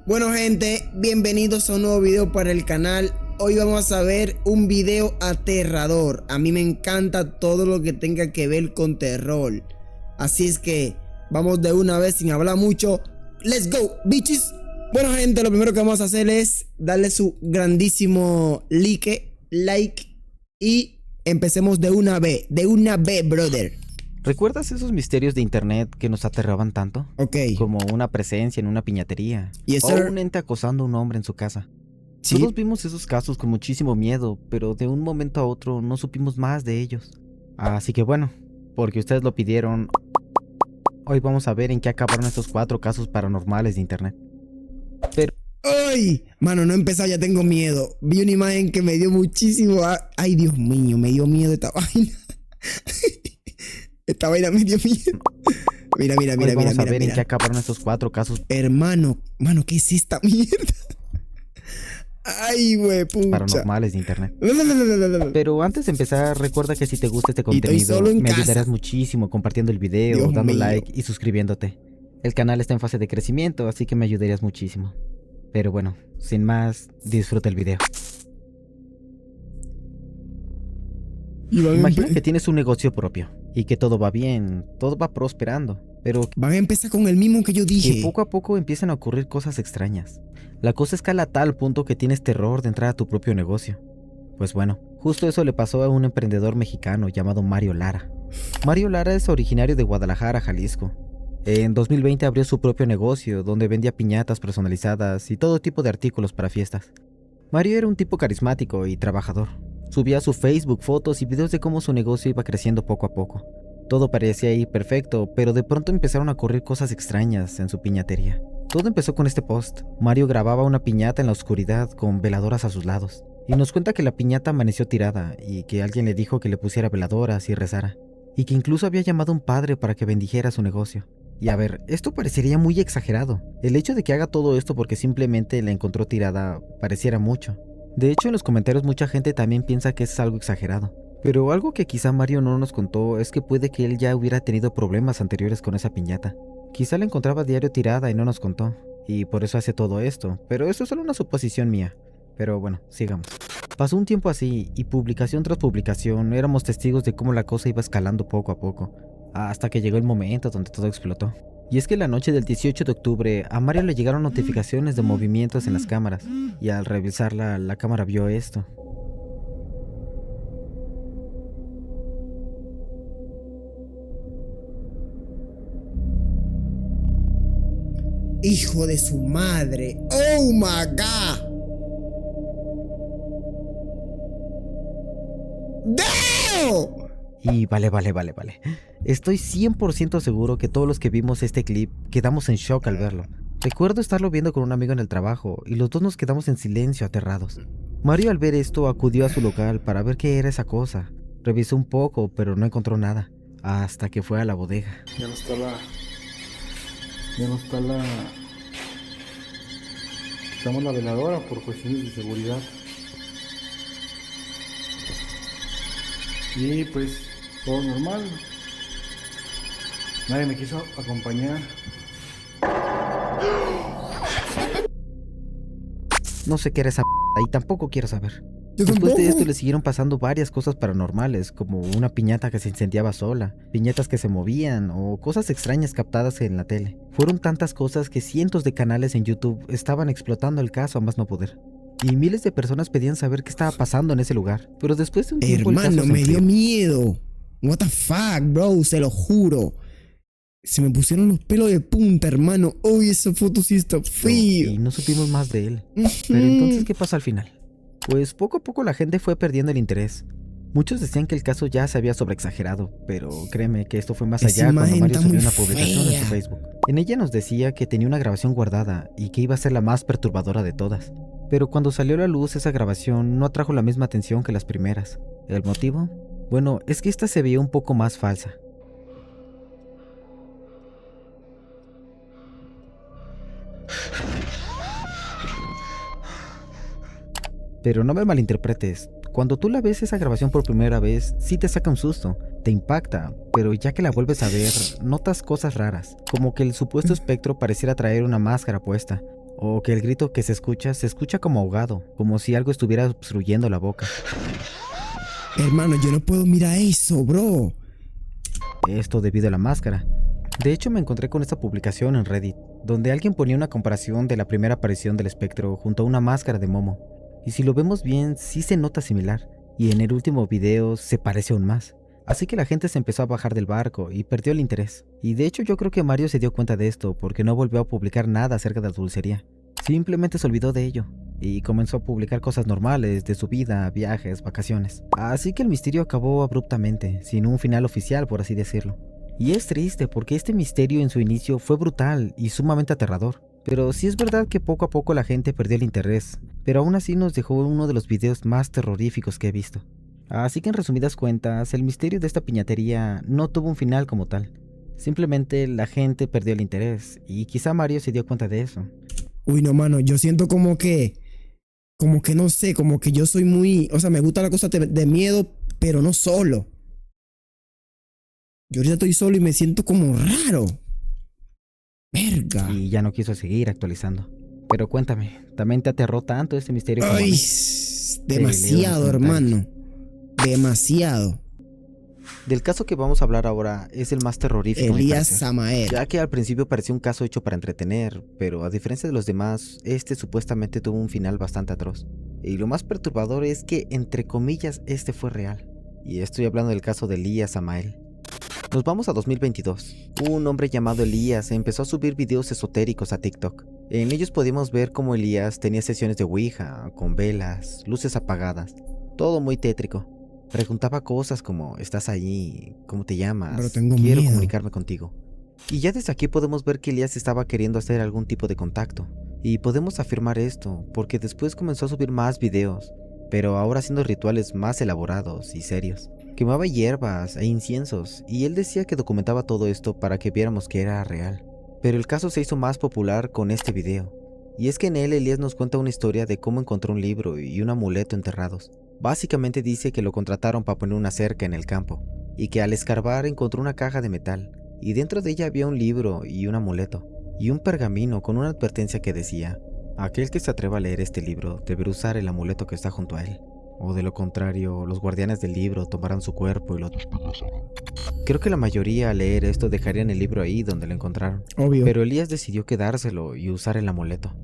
Bueno gente, bienvenidos a un nuevo video para el canal. Hoy vamos a ver un video aterrador. A mí me encanta todo lo que tenga que ver con terror. Así es que vamos de una vez sin hablar mucho. Let's go, bitches. Bueno gente, lo primero que vamos a hacer es darle su grandísimo like y empecemos de una vez, brother. ¿Recuerdas esos misterios de internet que nos aterraban tanto? Ok. Como una presencia en una piñatería. Yes, o sir. un ente acosando a un hombre en su casa. Sí. Todos vimos esos casos con muchísimo miedo, pero de un momento a otro no supimos más de ellos. Así que bueno, porque ustedes lo pidieron, hoy vamos a ver en qué acabaron estos 4 casos paranormales de internet. Pero... ¡Ay! Mano, no he empezado, ya tengo miedo. Vi una imagen que me dio muchísimo... ¡Ay, Dios mío! Me dio miedo esta vaina. Esta vaina me dio miedo. Mira. Vamos a ver en qué acabaron estos 4 casos. Hermano, ¿qué es esta mierda? Ay, güey, pucha. Paranormales de internet. Pero antes de empezar, recuerda que si te gusta este contenido, me ayudarás muchísimo compartiendo el video, Dios dando mío. like y suscribiéndote. El canal está en fase de crecimiento, así que me ayudarías muchísimo. Pero bueno, sin más, disfruta el video. Imagina que tienes un negocio propio y que todo va bien, todo va prosperando, pero van a empezar con el mismo que yo dije. que poco a poco empiezan a ocurrir cosas extrañas. La cosa escala a tal punto que tienes terror de entrar a tu propio negocio. Pues bueno, justo eso le pasó a un emprendedor mexicano llamado Mario Lara. Mario Lara es originario de Guadalajara, Jalisco. En 2020 abrió su propio negocio donde vendía piñatas personalizadas y todo tipo de artículos para fiestas. Mario era un tipo carismático y trabajador. Subía a su Facebook fotos y videos de cómo su negocio iba creciendo poco a poco. Todo parecía ir perfecto, pero de pronto empezaron a ocurrir cosas extrañas en su piñatería. Todo empezó con este post. Mario grababa una piñata en la oscuridad con veladoras a sus lados. Y nos cuenta que la piñata amaneció tirada y que alguien le dijo que le pusiera veladoras y rezara. Y que incluso había llamado a un padre para que bendijera su negocio. Y a ver, esto parecería muy exagerado. El hecho de que haga todo esto porque simplemente la encontró tirada pareciera mucho. De hecho, en los comentarios mucha gente también piensa que es algo exagerado. Pero algo que quizá Mario no nos contó es que puede que él ya hubiera tenido problemas anteriores con esa piñata. Quizá la encontraba a diario tirada y no nos contó, y por eso hace todo esto, pero eso es solo una suposición mía. Pero bueno, sigamos. Pasó un tiempo así, y publicación tras publicación éramos testigos de cómo la cosa iba escalando poco a poco, hasta que llegó el momento donde todo explotó. Y es que la noche del 18 de octubre a Mario le llegaron notificaciones de movimientos en las cámaras, y al revisarla la cámara vio esto. Hijo de su madre. Oh my god. ¡No! Y vale. Estoy 100% seguro que todos los que vimos este clip quedamos en shock al verlo. Recuerdo estarlo viendo con un amigo en el trabajo y los dos nos quedamos en silencio aterrados. Mario al ver esto acudió a su local para ver qué era esa cosa. Revisó un poco pero no encontró nada, hasta que fue a la bodega. Ya no está quitamos la veladora por cuestiones de seguridad. Y pues todo normal. Nadie me quiso acompañar. No sé qué era esa y tampoco quiero saber. Yo Después de tampoco. esto le siguieron pasando varias cosas paranormales, como una piñata que se incendiaba sola, piñatas que se movían o cosas extrañas captadas en la tele. Fueron tantas cosas que cientos de canales en YouTube estaban explotando el caso a más no poder. Y miles de personas pedían saber qué estaba pasando en ese lugar. Pero después de un tiempo el Hermano, caso se me dio enfrió. miedo. What the fuck, bro, se lo juro. Se me pusieron los pelos de punta, hermano. Uy, esa foto sí está fea. Y no supimos más de él. Pero entonces, ¿qué pasó al final? Pues poco a poco la gente fue perdiendo el interés. Muchos decían que el caso ya se había sobreexagerado, pero créeme que esto fue más Esa allá cuando imagen Mario está subió muy una publicación en fea. su Facebook. En ella nos decía que tenía una grabación guardada y que iba a ser la más perturbadora de todas. Pero cuando salió a la luz esa grabación no atrajo la misma atención que las primeras. ¿El motivo? Bueno, es que esta se veía un poco más falsa. Pero no me malinterpretes, cuando tú la ves esa grabación por primera vez, sí te saca un susto, te impacta, pero ya que la vuelves a ver, notas cosas raras, como que el supuesto espectro pareciera traer una máscara puesta, o que el grito que se escucha como ahogado, como si algo estuviera obstruyendo la boca. Hermano, yo no puedo mirar eso, bro. Esto debido a la máscara. De hecho, me encontré con esta publicación en Reddit, donde alguien ponía una comparación de la primera aparición del espectro junto a una máscara de Momo. Y si lo vemos bien, sí se nota similar, y en el último video se parece aún más. Así que la gente se empezó a bajar del barco y perdió el interés. Y de hecho yo creo que Mario se dio cuenta de esto porque no volvió a publicar nada acerca de la dulcería. Simplemente se olvidó de ello y comenzó a publicar cosas normales de su vida, viajes, vacaciones. Así que el misterio acabó abruptamente, sin un final oficial, por así decirlo. Y es triste porque este misterio en su inicio fue brutal y sumamente aterrador. Pero sí es verdad que poco a poco la gente perdió el interés, pero aún así nos dejó uno de los videos más terroríficos que he visto. Así que en resumidas cuentas, el misterio de esta piñatería no tuvo un final como tal. Simplemente la gente perdió el interés y quizá Mario se dio cuenta de eso. Uy, no, mano, yo siento como que no sé, como que yo soy muy, o sea, me gusta la cosa de miedo, pero no solo. Yo ahorita estoy solo y me siento como raro. Verga. Y ya no quiso seguir actualizando. Pero cuéntame, ¿también te aterró tanto este misterio como a Ay, mí? demasiado, hermano. Demasiado. Del caso que vamos a hablar ahora es el más terrorífico, Elías Samael. ya que al principio parecía un caso hecho para entretener, pero a diferencia de los demás, este supuestamente tuvo un final bastante atroz. Y lo más perturbador es que, entre comillas, este fue real. Y estoy hablando del caso de Elías Samael. Nos vamos a 2022. Un hombre llamado Elías empezó a subir videos esotéricos a TikTok. En ellos podíamos ver cómo Elías tenía sesiones de Ouija, con velas, luces apagadas, todo muy tétrico. Preguntaba cosas como, ¿estás allí? ¿Cómo te llamas? Pero tengo Quiero miedo. comunicarme contigo. Y ya desde aquí podemos ver que Elías estaba queriendo hacer algún tipo de contacto. Y podemos afirmar esto porque después comenzó a subir más videos, pero ahora haciendo rituales más elaborados y serios. Quemaba hierbas e inciensos, y él decía que documentaba todo esto para que viéramos que era real. Pero el caso se hizo más popular con este video. Y es que en él Elías nos cuenta una historia de cómo encontró un libro y un amuleto enterrados. Básicamente dice que lo contrataron para poner una cerca en el campo, y que al escarbar encontró una caja de metal, y dentro de ella había un libro y un amuleto, y un pergamino con una advertencia que decía: aquel que se atreva a leer este libro deberá usar el amuleto que está junto a él, o de lo contrario, los guardianes del libro tomarán su cuerpo y lo despedazarán. Creo que la mayoría al leer esto dejarían el libro ahí donde lo encontraron, Obvio. pero Elías decidió quedárselo y usar el amuleto.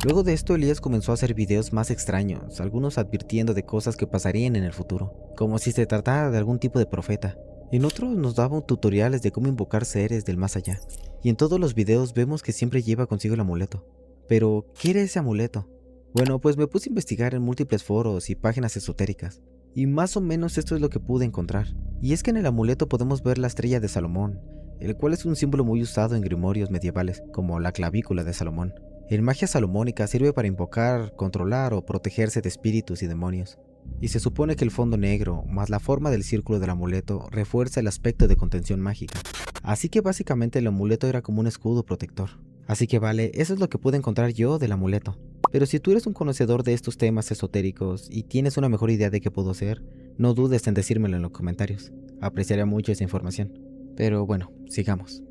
Luego de esto, Elías comenzó a hacer videos más extraños, algunos advirtiendo de cosas que pasarían en el futuro, como si se tratara de algún tipo de profeta. En otros nos daban tutoriales de cómo invocar seres del más allá, y en todos los videos vemos que siempre lleva consigo el amuleto. Pero, ¿qué era ese amuleto? Bueno, pues me puse a investigar en múltiples foros y páginas esotéricas, y más o menos esto es lo que pude encontrar. Y es que en el amuleto podemos ver la estrella de Salomón, el cual es un símbolo muy usado en grimorios medievales, como la clavícula de Salomón. En magia salomónica sirve para invocar, controlar o protegerse de espíritus y demonios. Y se supone que el fondo negro, más la forma del círculo del amuleto, refuerza el aspecto de contención mágica. Así que básicamente el amuleto era como un escudo protector. Así que vale, eso es lo que pude encontrar yo del amuleto. Pero si tú eres un conocedor de estos temas esotéricos y tienes una mejor idea de qué puedo ser, no dudes en decírmelo en los comentarios. Apreciaría mucho esa información. Pero bueno, sigamos.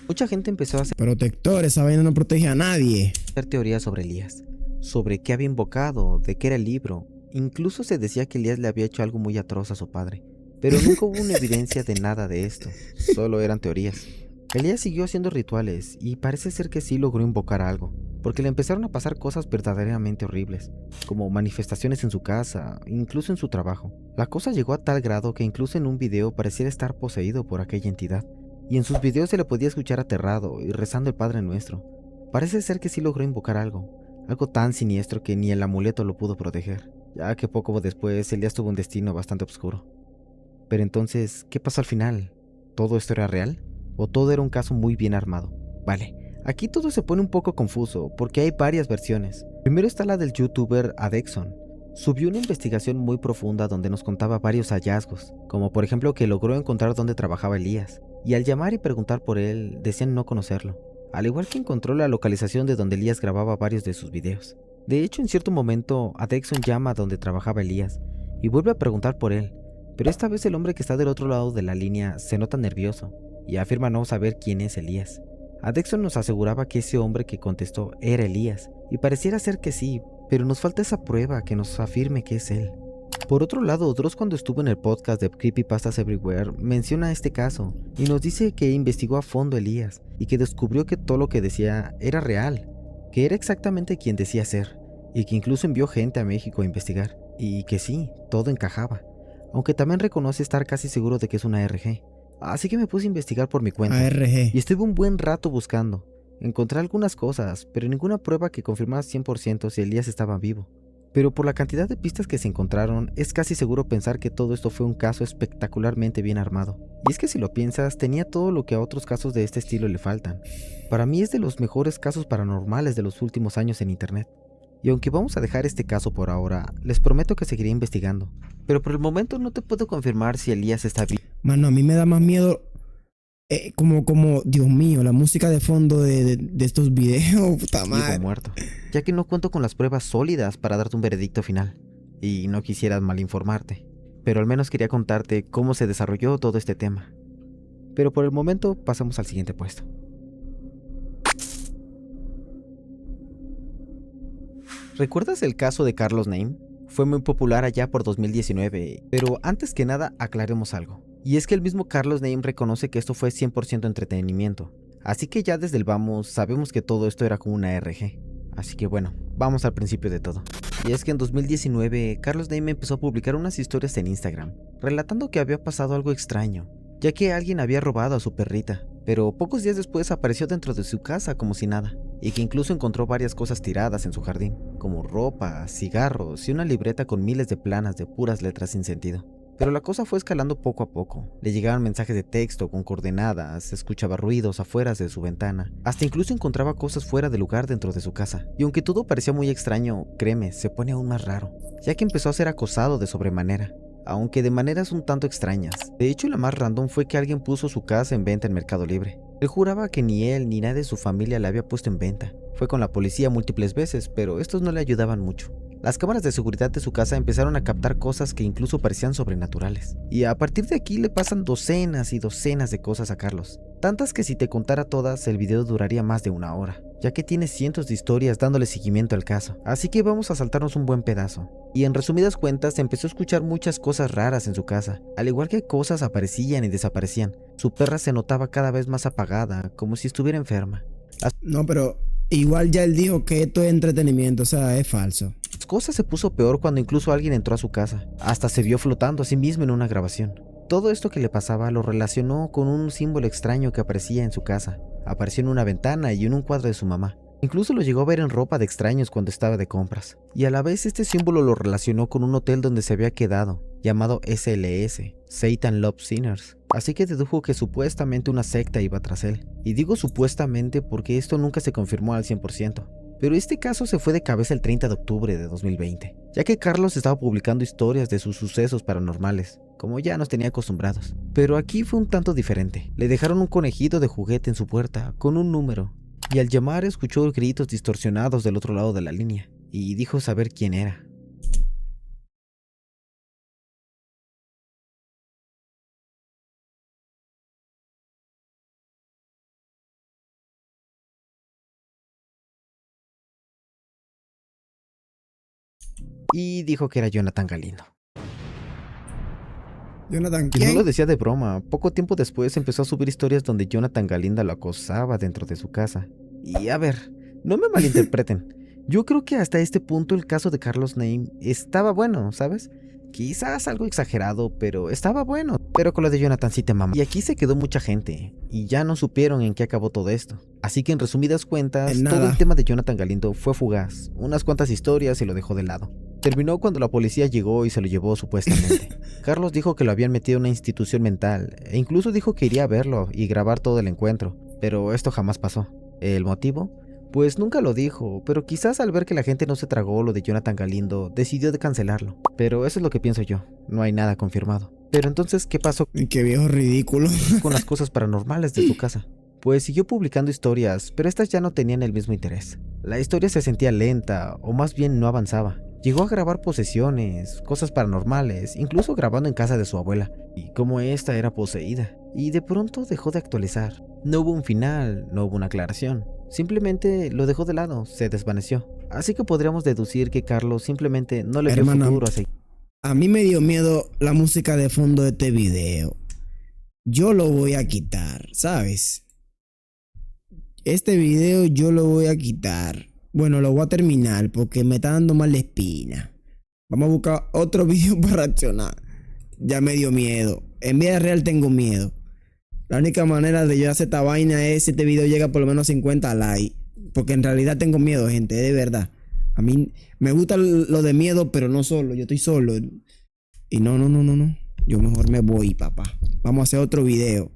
Mucha gente empezó a hacer Protector, esa vaina no protege a nadie. teorías sobre Elías, sobre qué había invocado, de qué era el libro. Incluso se decía que Elías le había hecho algo muy atroz a su padre, pero nunca hubo una evidencia de nada de esto, solo eran teorías. Elías siguió haciendo rituales y parece ser que sí logró invocar algo, porque le empezaron a pasar cosas verdaderamente horribles, como manifestaciones en su casa, incluso en su trabajo. La cosa llegó a tal grado que incluso en un video pareciera estar poseído por aquella entidad. Y en sus videos se le podía escuchar aterrado y rezando el Padre Nuestro. Parece ser que sí logró invocar algo tan siniestro que ni el amuleto lo pudo proteger, ya que poco después Elías tuvo un destino bastante oscuro. Pero entonces, ¿qué pasó al final? ¿Todo esto era real? ¿O todo era un caso muy bien armado? Vale, aquí todo se pone un poco confuso porque hay varias versiones. Primero está la del youtuber Adexon. Subió una investigación muy profunda donde nos contaba varios hallazgos, como por ejemplo que logró encontrar dónde trabajaba Elías, y al llamar y preguntar por él, decían no conocerlo, al igual que encontró la localización de donde Elías grababa varios de sus videos. De hecho, en cierto momento, Adexon llama a donde trabajaba Elías, y vuelve a preguntar por él, pero esta vez el hombre que está del otro lado de la línea se nota nervioso, y afirma no saber quién es Elías. Adexon nos aseguraba que ese hombre que contestó era Elías, y pareciera ser que sí, pero nos falta esa prueba que nos afirme que es él. Por otro lado, Dross, cuando estuvo en el podcast de Creepypastas Everywhere, menciona este caso y nos dice que investigó a fondo a Elías y que descubrió que todo lo que decía era real, que era exactamente quien decía ser, y que incluso envió gente a México a investigar, y que sí, todo encajaba, aunque también reconoce estar casi seguro de que es una ARG. Así que me puse a investigar por mi cuenta, y estuve un buen rato buscando. Encontré algunas cosas, pero ninguna prueba que confirmara 100% si Elías estaba vivo. Pero por la cantidad de pistas que se encontraron, es casi seguro pensar que todo esto fue un caso espectacularmente bien armado. Y es que si lo piensas, tenía todo lo que a otros casos de este estilo le faltan. Para mí es de los mejores casos paranormales de los últimos años en internet. Y aunque vamos a dejar este caso por ahora, les prometo que seguiré investigando. Pero por el momento no te puedo confirmar si Elías está vivo. Mano, a mí me da más miedo, Dios mío, la música de fondo de estos videos, puta madre. Vivo o muerto, ya que no cuento con las pruebas sólidas para darte un veredicto final. Y no quisiera malinformarte, pero al menos quería contarte cómo se desarrolló todo este tema. Pero por el momento pasamos al siguiente puesto. ¿Recuerdas el caso de Carlos Name? Fue muy popular allá por 2019, pero antes que nada aclaremos algo. Y es que el mismo Carlos Name reconoce que esto fue 100% entretenimiento. Así que ya desde el vamos sabemos que todo esto era como una ARG. Así que bueno, vamos al principio de todo. Y es que en 2019, Carlos Name empezó a publicar unas historias en Instagram, relatando que había pasado algo extraño, ya que alguien había robado a su perrita, pero pocos días después apareció dentro de su casa como si nada, y que incluso encontró varias cosas tiradas en su jardín, como ropa, cigarros y una libreta con miles de planas de puras letras sin sentido. Pero la cosa fue escalando poco a poco. Le llegaban mensajes de texto con coordenadas, escuchaba ruidos afuera de su ventana, hasta incluso encontraba cosas fuera de lugar dentro de su casa. Y aunque todo parecía muy extraño, créeme, se pone aún más raro, ya que empezó a ser acosado de sobremanera, aunque de maneras un tanto extrañas. De hecho, la más random fue que alguien puso su casa en venta en Mercado Libre. Él juraba que ni él ni nadie de su familia la había puesto en venta. Fue con la policía múltiples veces, pero estos no le ayudaban mucho. Las cámaras de seguridad de su casa empezaron a captar cosas que incluso parecían sobrenaturales. Y a partir de aquí le pasan docenas y docenas de cosas a Carlos. Tantas que si te contara todas, el video duraría más de una hora, ya que tiene cientos de historias dándole seguimiento al caso. Así que vamos a saltarnos un buen pedazo. Y en resumidas cuentas, empezó a escuchar muchas cosas raras en su casa, al igual que cosas aparecían y desaparecían. Su perra se notaba cada vez más apagada, como si estuviera enferma. No, pero igual ya él dijo que esto es entretenimiento, o sea, es falso. Las cosas se puso peor cuando incluso alguien entró a su casa. Hasta se vio flotando a sí mismo en una grabación. Todo esto que le pasaba lo relacionó con un símbolo extraño que aparecía en su casa. Apareció en una ventana y en un cuadro de su mamá. Incluso lo llegó a ver en ropa de extraños cuando estaba de compras. Y a la vez este símbolo lo relacionó con un hotel donde se había quedado, llamado SLS, Satan Love Sinners. Así que dedujo que supuestamente una secta iba tras él. Y digo supuestamente porque esto nunca se confirmó al 100%. Pero este caso se fue de cabeza el 30 de octubre de 2020, ya que Carlos estaba publicando historias de sus sucesos paranormales, como ya nos tenía acostumbrados. Pero aquí fue un tanto diferente. Le dejaron un conejito de juguete en su puerta, con un número, y al llamar escuchó gritos distorsionados del otro lado de la línea, y dijo saber quién era. Y dijo que era Jonathan Galindo. ¿Jonathan Y quién? no lo decía de broma. Poco tiempo después empezó a subir historias donde Jonathan Galindo lo acosaba dentro de su casa. Y a ver, no me malinterpreten. Yo creo que hasta este punto el caso de Carlos Name estaba bueno, ¿sabes? Quizás algo exagerado, pero estaba bueno. Pero con lo de Jonathan sí te mama. Y aquí se quedó mucha gente, y ya no supieron en qué acabó todo esto. Así que en resumidas cuentas, todo el tema de Jonathan Galindo fue fugaz. Unas cuantas historias y lo dejó de lado. Terminó cuando la policía llegó y se lo llevó supuestamente. Carlos dijo que lo habían metido en una institución mental, e incluso dijo que iría a verlo y grabar todo el encuentro. Pero esto jamás pasó. ¿El motivo? Pues nunca lo dijo, pero quizás al ver que la gente no se tragó lo de Jonathan Galindo, decidió de cancelarlo. Pero eso es lo que pienso yo, no hay nada confirmado. Pero entonces, ¿qué pasó? Qué viejo ridículo. Con las cosas paranormales de su casa. Pues siguió publicando historias, pero estas ya no tenían el mismo interés. La historia se sentía lenta, o más bien no avanzaba. Llegó a grabar posesiones, cosas paranormales, incluso grabando en casa de su abuela, y cómo esta era poseída. y de pronto dejó de actualizar. No hubo un final, no hubo una aclaración. Simplemente lo dejó de lado, se desvaneció. Así que podríamos deducir que Carlos simplemente no le vio Hermana, futuro a seguir. a mí me dio miedo la música de fondo de este video. Yo lo voy a quitar, ¿sabes? Este video yo lo voy a quitar. Bueno, lo voy a terminar porque me está dando mal la espina. Vamos a buscar otro video para reaccionar. Ya me dio miedo. En vida real tengo miedo. La única manera de yo hacer esta vaina es si este video llega por lo menos a 50 likes. Porque en realidad tengo miedo, gente, de verdad. A mí me gusta lo de miedo, pero no solo. Yo estoy solo. Y no. Yo mejor me voy, papá. Vamos a hacer otro video.